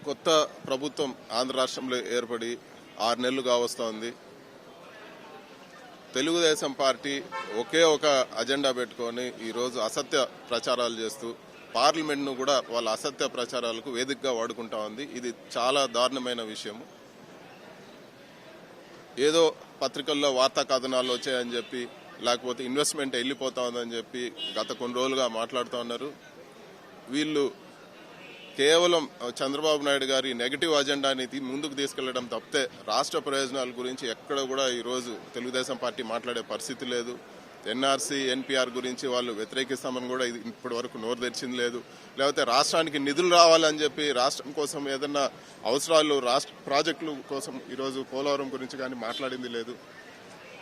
కొత్త ప్రభుత్వం ఆంధ్ర రాష్ట్రంలో ఏర్పడి 6 నెలలు కావస్తోంది. తెలుగుదేశం పార్టీ ఒకే ఒక అజెండా పెట్టుకొని ఈరోజు అసత్య ప్రచారాలు చేస్తూ పార్లమెంట్ను కూడా వాళ్ళ అసత్య ప్రచారాలకు వేదికగా వాడుకుంటా ఉంది. ఇది చాలా దారుణమైన విషయం. ఏదో పత్రికల్లో వార్తా కథనాలు వచ్చాయని చెప్పి, లేకపోతే ఇన్వెస్ట్మెంట్ వెళ్ళిపోతా ఉందని చెప్పి గత కొన్ని రోజులుగా మాట్లాడుతూ ఉన్నారు. వీళ్ళు కేవలం చంద్రబాబు నాయుడు గారి నెగటివ్ అజెండాని ముందుకు తీసుకెళ్లడం తప్పితే రాష్ట్ర ప్రయోజనాల గురించి ఎక్కడ కూడా ఈరోజు తెలుగుదేశం పార్టీ మాట్లాడే పరిస్థితి లేదు. ఎన్ఆర్సీ, ఎన్పీఆర్ గురించి వాళ్ళు వ్యతిరేకిస్తామని కూడా ఇప్పటి వరకు నోరు తెరిచింది లేదు. లేకపోతే రాష్ట్రానికి నిధులు రావాలని చెప్పి రాష్ట్రం కోసం ఏదన్నా అవసరాలు, రాష్ట్ర ప్రాజెక్టుల కోసం ఈరోజు పోలవరం గురించి కానీ మాట్లాడింది లేదు.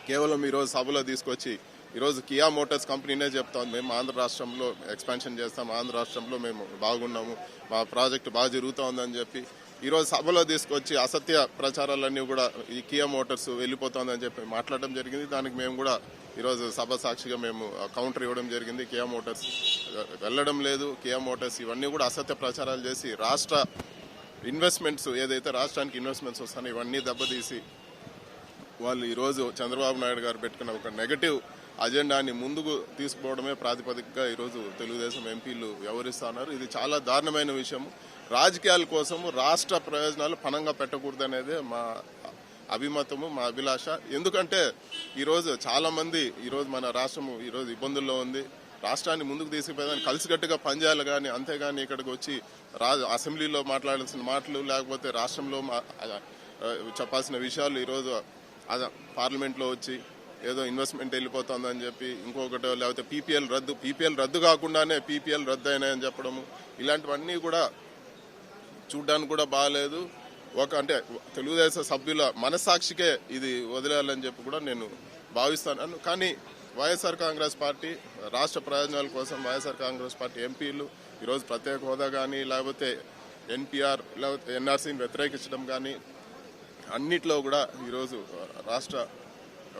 కేవలం ఈరోజు సభలో తీసుకొచ్చి ఈరోజు కియా మోటార్స్ కంపెనీనే చెప్తాం, మేము ఆంధ్ర రాష్ట్రంలో ఎక్స్పాన్షన్ చేస్తాం, ఆంధ్ర రాష్ట్రంలో మేము బాగున్నాము, మా ప్రాజెక్టు బాగా జరుగుతూ ఉందని చెప్పి ఈరోజు సభలో తీసుకొచ్చి అసత్య ప్రచారాలన్నీ కూడా ఈ కియా మోటార్స్ వెళ్ళిపోతుందని చెప్పి మాట్లాడడం జరిగింది. దానికి మేము కూడా ఈరోజు సభ సాక్షిగా మేము కౌంటర్ ఇవ్వడం జరిగింది. కియా మోటార్స్ వెళ్ళడం లేదు. కియా మోటార్స్ ఇవన్నీ కూడా అసత్య ప్రచారాలు చేసి రాష్ట్ర ఇన్వెస్ట్మెంట్స్, ఏదైతే రాష్ట్రానికి ఇన్వెస్ట్మెంట్స్ వస్తాయో ఇవన్నీ దెబ్బతీసి వాళ్ళు ఈరోజు చంద్రబాబు నాయుడు గారు పెట్టుకున్న ఒక నెగటివ్ అజెండాని ముందుకు తీసుకుపోవడమే ప్రాతిపదికగా ఈరోజు తెలుగుదేశం ఎంపీలు వ్యవహరిస్తున్నారు. ఇది చాలా దారుణమైన విషయం. రాజకీయాల కోసము రాష్ట్ర ప్రయోజనాలు పణంగా పెట్టకూడదనేదే మా అభిమతము, మా అభిలాష. ఎందుకంటే ఈరోజు చాలా మంది ఈరోజు మన రాష్ట్రము ఈరోజు ఇబ్బందుల్లో ఉంది. రాష్ట్రాన్ని ముందుకు తీసుకుపోయేదాన్ని కలిసికట్టుగా పనిచేయాలి, కానీ అంతేగాని ఇక్కడికి వచ్చి అసెంబ్లీలో మాట్లాడాల్సిన మాటలు, లేకపోతే రాష్ట్రంలో చెప్పాల్సిన విషయాలు ఈరోజు పార్లమెంట్లో వచ్చి ఏదో ఇన్వెస్ట్మెంట్ వెళ్ళిపోతుందని చెప్పి ఇంకొకటి, లేకపోతే పీపీఎల్ రద్దు కాకుండానే పీపీఎల్ రద్దు అయినాయని చెప్పడము, ఇలాంటివన్నీ కూడా చూడ్డానికి కూడా బాగాలేదు. అంటే తెలుగుదేశం సభ్యుల మనస్సాక్షికే ఇది వదిలేయాలని చెప్పి కూడా నేను భావిస్తాను. కానీ వైఎస్ఆర్ కాంగ్రెస్ పార్టీ రాష్ట్ర ప్రయోజనాల కోసం వైఎస్ఆర్ కాంగ్రెస్ పార్టీ ఎంపీలు ఈరోజు ప్రత్యేక హోదా కానీ, లేకపోతే ఎన్పీఆర్, లేకపోతే ఎన్ఆర్సీని వ్యతిరేకించడం కానీ అన్నిట్లో కూడా ఈరోజు రాష్ట్ర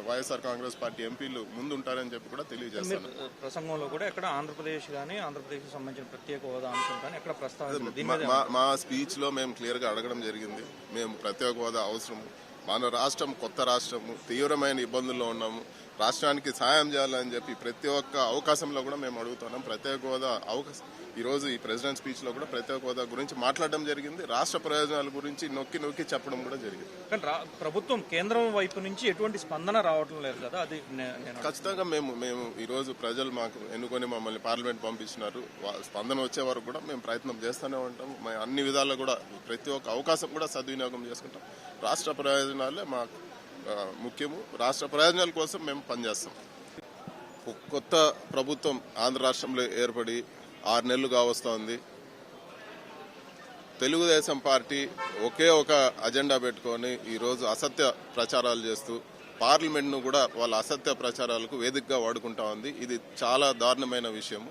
వైఎస్ఆర్ కాంగ్రెస్ పార్టీ ఎంపీలు ముందుంటారని చెప్పి కూడా తెలియజేస్తాను. ప్రసంగంలో కూడా ఎక్కడ ఆంధ్రప్రదేశ్ కానీ, ఆంధ్రప్రదేశ్ సంబంధించిన ప్రత్యేక హోదా అంశం కానీ ఎక్కడ ప్రస్తావన మా స్పీచ్ లో మేము క్లియర్ గా అడగడం జరిగింది. మేము ప్రత్యేక హోదా అవసరము, మన రాష్ట్రం కొత్త రాష్ట్రము, తీవ్రమైన ఇబ్బందుల్లో ఉన్నాము, రాష్ట్రానికి సాయం చేయాలని చెప్పి ప్రతి ఒక్క అవకాశంలో కూడా మేము అడుగుతున్నాం. ప్రత్యేక హోదా అవకాశం ఈరోజు ఈ ప్రెసిడెంట్ స్పీచ్ లో కూడా ప్రత్యేక హోదా గురించి మాట్లాడడం జరిగింది. రాష్ట్ర ప్రయోజనాల గురించి నొక్కి చెప్పడం కూడా జరిగింది. కానీ ప్రభుత్వం కేంద్రం వైపు నుంచి ఎటువంటి స్పందన రావటం లేదు కదా, అది ఖచ్చితంగా మేము ఈరోజు ప్రజలు మాకు ఎన్నుకొని మమ్మల్ని పార్లమెంట్ పంపించినారు. స్పందన వచ్చే వరకు కూడా మేము ప్రయత్నం చేస్తూనే ఉంటాం. అన్ని విధాల్లో కూడా ప్రతి ఒక్క అవకాశం కూడా సద్వినియోగం చేసుకుంటాం. రాష్ట్ర ప్రయోజనాలే మాకు ముఖ్యము. రాష్ట్ర ప్రయోజనాల కోసం మేము పనిచేస్తాం. కొత్త ప్రభుత్వం ఆంధ్ర రాష్ట్రంలో ఏర్పడి 6 నెలలు కావస్తోంది. తెలుగుదేశం పార్టీ ఒకే ఒక అజెండా పెట్టుకొని ఈరోజు అసత్య ప్రచారాలు చేస్తూ పార్లమెంట్ను కూడా వాళ్ళ అసత్య ప్రచారాలకు వేదికగా వాడుకుంటా ఉంది. ఇది చాలా దారుణమైన విషయం.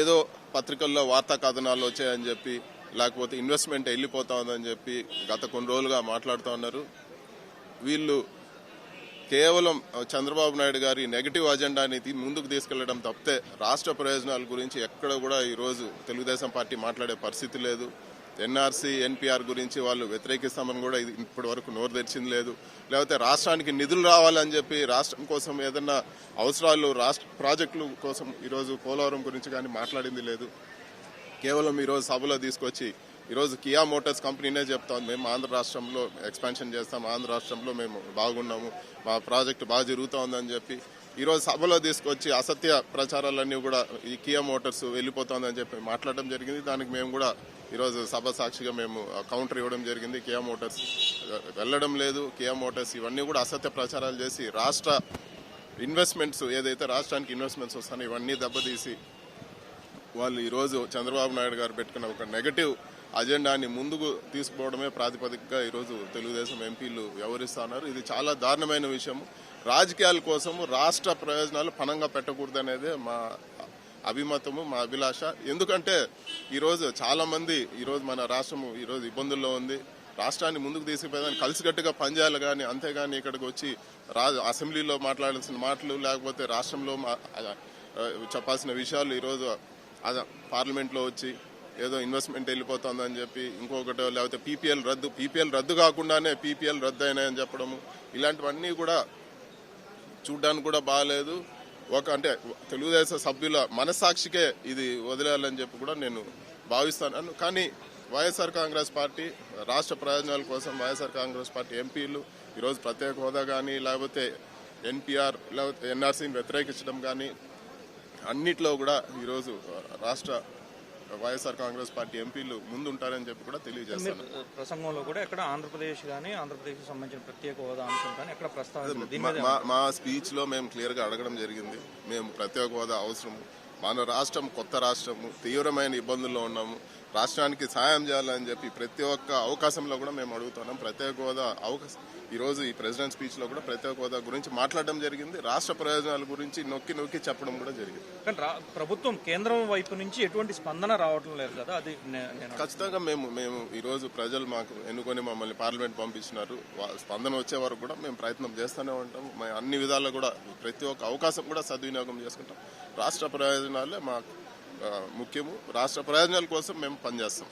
ఏదో పత్రికల్లో వార్తా కథనాలు వచ్చాయని చెప్పి, లేకపోతే ఇన్వెస్ట్మెంట్ వెళ్ళిపోతా ఉందని చెప్పి గత కొన్ని రోజులుగా మాట్లాడుతూ ఉన్నారు. వీళ్ళు కేవలం చంద్రబాబు నాయుడు గారి నెగటివ్ అజెండాని ముందుకు తీసుకెళ్లడం తప్పితే రాష్ట్ర ప్రయోజనాల గురించి ఎక్కడ కూడా ఈరోజు తెలుగుదేశం పార్టీ మాట్లాడే పరిస్థితి లేదు. ఎన్ఆర్సీ, ఎన్పీఆర్ గురించి వాళ్ళు వ్యతిరేకిస్తామని కూడా ఇప్పటి వరకు నోరు తెరిచింది లేదు. లేకపోతే రాష్ట్రానికి నిధులు రావాలని చెప్పి రాష్ట్రం కోసం ఏదన్నా అవసరాలు, రాష్ట్ర ప్రాజెక్టుల కోసం ఈరోజు పోలవరం గురించి కానీ మాట్లాడింది లేదు. కేవలం ఈరోజు సభలో తీసుకొచ్చి ఈరోజు కియా మోటార్స్ కంపెనీనే చెప్తాం, మేము ఆంధ్ర రాష్ట్రంలో ఎక్స్పాన్షన్ చేస్తాం, ఆంధ్ర రాష్ట్రంలో మేము బాగున్నాము, మా ప్రాజెక్టు బాగా జరుగుతూ ఉందని చెప్పి ఈరోజు సభలో తీసుకొచ్చి అసత్య ప్రచారాలన్నీ కూడా ఈ కియా మోటార్స్ వెళ్ళిపోతుందని చెప్పి మాట్లాడడం జరిగింది. దానికి మేము కూడా ఈరోజు సభ సాక్షిగా మేము కౌంటర్ ఇవ్వడం జరిగింది. కియా మోటార్స్ వెళ్ళడం లేదు. కియా మోటార్స్ ఇవన్నీ కూడా అసత్య ప్రచారాలు చేసి రాష్ట్ర ఇన్వెస్ట్మెంట్స్, ఏదైతే రాష్ట్రానికి ఇన్వెస్ట్మెంట్స్ వస్తాయో ఇవన్నీ దెబ్బతీసి వాళ్ళు ఈరోజు చంద్రబాబు నాయుడు గారు పెట్టుకున్న ఒక నెగటివ్ అజెండాని ముందుకు తీసుకుపోవడమే ప్రాతిపదికగా ఈరోజు తెలుగుదేశం ఎంపీలు వ్యవహరిస్తున్నారు. ఇది చాలా దారుణమైన విషయం. రాజకీయాల కోసము రాష్ట్ర ప్రయోజనాలు పణంగా పెట్టకూడదనేదే మా అభిమతము, మా అభిలాష. ఎందుకంటే ఈరోజు చాలా మంది ఈరోజు మన రాష్ట్రము ఈరోజు ఇబ్బందుల్లో ఉంది. రాష్ట్రాన్ని ముందుకు తీసుకుపోయేదాన్ని కలిసికట్టుగా పనిచేయాలి, కానీ అంతేగాని ఇక్కడికి వచ్చి అసెంబ్లీలో మాట్లాడాల్సిన మాటలు, లేకపోతే రాష్ట్రంలో చెప్పాల్సిన విషయాలు ఈరోజు పార్లమెంట్లో వచ్చి ఏదో ఇన్వెస్ట్మెంట్ వెళ్ళిపోతుందని చెప్పి ఇంకొకటి లేకపోతే పీపీఎల్ రద్దు కాకుండానే పీపీఎల్ రద్దు అయినాయని చెప్పడము ఇలాంటివన్నీ కూడా చూడ్డానికి కూడా బాగాలేదు. అంటే తెలుగుదేశం సభ్యుల మనస్సాక్షికే ఇది వదిలేయాలని చెప్పి కూడా నేను భావిస్తాను. కానీ వైఎస్ఆర్ కాంగ్రెస్ పార్టీ రాష్ట్ర ప్రయోజనాల కోసం వైఎస్ఆర్ కాంగ్రెస్ పార్టీ ఎంపీలు ఈరోజు ప్రత్యేక హోదా కానీ లేకపోతే ఎన్పిఆర్ లేకపోతే ఎన్ఆర్సీని వ్యతిరేకించడం కానీ అన్నిట్లో కూడా ఈరోజు రాష్ట్ర వైఎస్ఆర్ కాంగ్రెస్ పార్టీ ఎంపీలు ముందుంటారని చెప్పి కూడా తెలియజేస్తాను. ప్రసంగంలో కూడా ఎక్కడ ఆంధ్రప్రదేశ్ కానీ ఆంధ్రప్రదేశ్ సంబంధించిన ప్రత్యేక హోదా అంశం కానీ ఎక్కడ ప్రస్తావించలేదు. మా స్పీచ్ లో మేము క్లియర్ గా అడగడం జరిగింది. మేము ప్రత్యేక హోదా అవసరము, మన రాష్ట్రం కొత్త రాష్ట్రము, తీవ్రమైన ఇబ్బందుల్లో ఉన్నాము, రాష్ట్రానికి సాయం చేయాలని చెప్పి ప్రతి ఒక్క అవకాశంలో కూడా మేము అడుగుతున్నాం. ప్రత్యేక హోదా అవకాశం ఈరోజు ఈ ప్రెసిడెంట్ స్పీచ్ లో కూడా ప్రత్యేక హోదా గురించి మాట్లాడడం జరిగింది. రాష్ట్ర ప్రయోజనాల గురించి నొక్కి చెప్పడం కూడా జరిగింది. కానీ ప్రభుత్వం కేంద్రం వైపు నుంచి ఎటువంటి స్పందన రావడం లేదు కదా, అది ఖచ్చితంగా మేము ఈరోజు ప్రజలు మాకు ఎన్నుకొని మమ్మల్ని పార్లమెంట్ పంపించినారు. స్పందన వచ్చే వరకు కూడా మేము ప్రయత్నం చేస్తూనే ఉంటాం. మేము అన్ని విధాల్లో కూడా ప్రతి ఒక్క అవకాశం కూడా సద్వినియోగం చేసుకుంటాం. రాష్ట్ర ప్రయోజనాలే మాకు ముఖ్యము. రాష్ట్ర ప్రయోజనాల కోసం మేము పనిచేస్తాం.